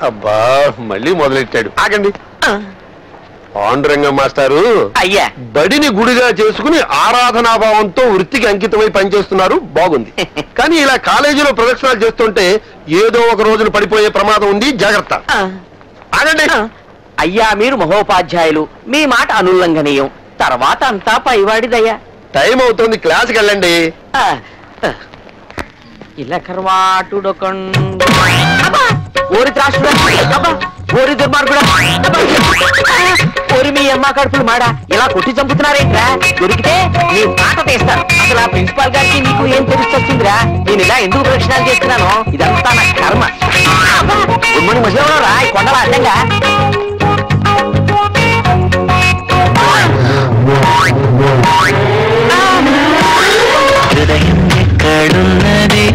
అబ్బా మళ్ళీ మొదలెట్టాడు. ఆగండి. పాండురంగ మాస్టారు అయ్యా బడిని గుడిగా చేసుకుని ఆరాధనాభావంతో వృత్తికి అంకితమై పనిచేస్తున్నారు, బాగుంది. కానీ ఇలా కాలేజీలో ప్రదక్షిణాలు చేస్తుంటే ఏదో ఒక రోజున పడిపోయే ప్రమాదం ఉంది, జాగ్రత్త. ఆగండి. అయ్యా మీరు మహోపాధ్యాయులు, మీ మాట అనుల్లంఘనీయం. తర్వాత అంతా పైవాడిదయ్యా. టైం అవుతుంది, క్లాస్కి వెళ్ళండి. ఇలా కర్వాటుడొకండు ఓరి త్రాసుడా, ఓరి దుర్మార్గుడా, ఓరి మీ అమ్మ కడుపులు మాడా, ఇలా కొట్టి చంపుతున్నారేంట్రా? దొరికితే నీ మాట తీస్తాను. అసలు ఆ ప్రిన్సిపాల్ గారికి నీకు ఏం తెలుస్తొచ్చిందిరా? నేను ఇలా ఎందుకు ప్రదక్షిణాలు చేస్తున్నాను? ఇదంతా నా కర్మ. ఉమ్మడి మధ్యలో రా కొండల అడ్డంగా. హృదయం ఎక్కడున్నది,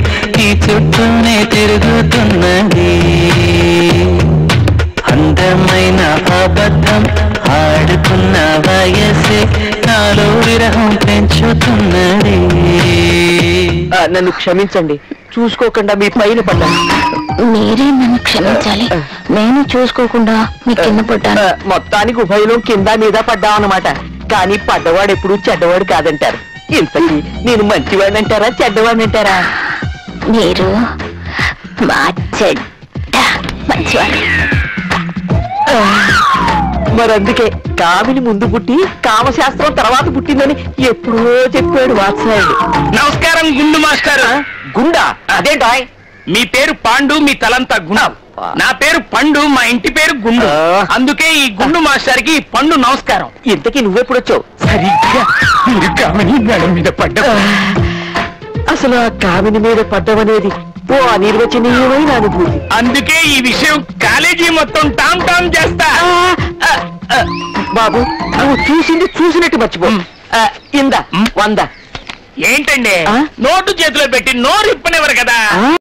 ఈ చుట్టూనే తిరుగుతున్నది. అందమైన అబద్ధం ఆడుకున్న వయసే నాలో విరహం పెంచుతున్నది. నన్ను క్షమించండి, చూసుకోకుండా మీ పైన పడ్డాను. మీరే నన్ను క్షమించాలి, నేను చూసుకోకుండా మీ కింద పడ్డాను. మొత్తానికి ఉభయలో కింద మీద పడ్డామన్నమాట. కానీ పడ్డవాడు ఎప్పుడు చెడ్డవాడు కాదంటారు. ఇంతకీ నేను మంచివాడిని అంటారా చెడ్డవాడిని అంటారా? మీరు మా చెడ్డ మంచివాడు. మరందుకే కామిని ముందు పుట్టి కామశాస్త్రం తర్వాత పుట్టిందని ఎప్పుడో చెప్పాడు వాత్సాయుడు. నమస్కారం గుండు మాస్టర్. గుండా అదేంటా? మీ పేరు పాండు, మీ తలంతా గుండు. నా పేరు పండు, మా ఇంటి పేరు గుండు. అందుకే ఈ గుండు మాస్టర్ కి పండు నమస్కారం. ఇంతకీ నువ్వెప్పుడొచ్చావు? సరిగ్గా మీరు కామని మేడం మీద పడ్డా. అసలు ఆ కామిని మీద పడ్డమనేది ఓ అనిర్వచనీయమైన అనుభూతి. అందుకే ఈ విషయం కాలేజీ మొత్తం టామ్ టామ్ చేస్తా. బాబు నువ్వు చూసింది చూసినట్టు మర్చిపో. ఇందా 100. ఏంటండి నోటు చేతిలో పెట్టి నోరు ఇప్పనివ్వరు కదా.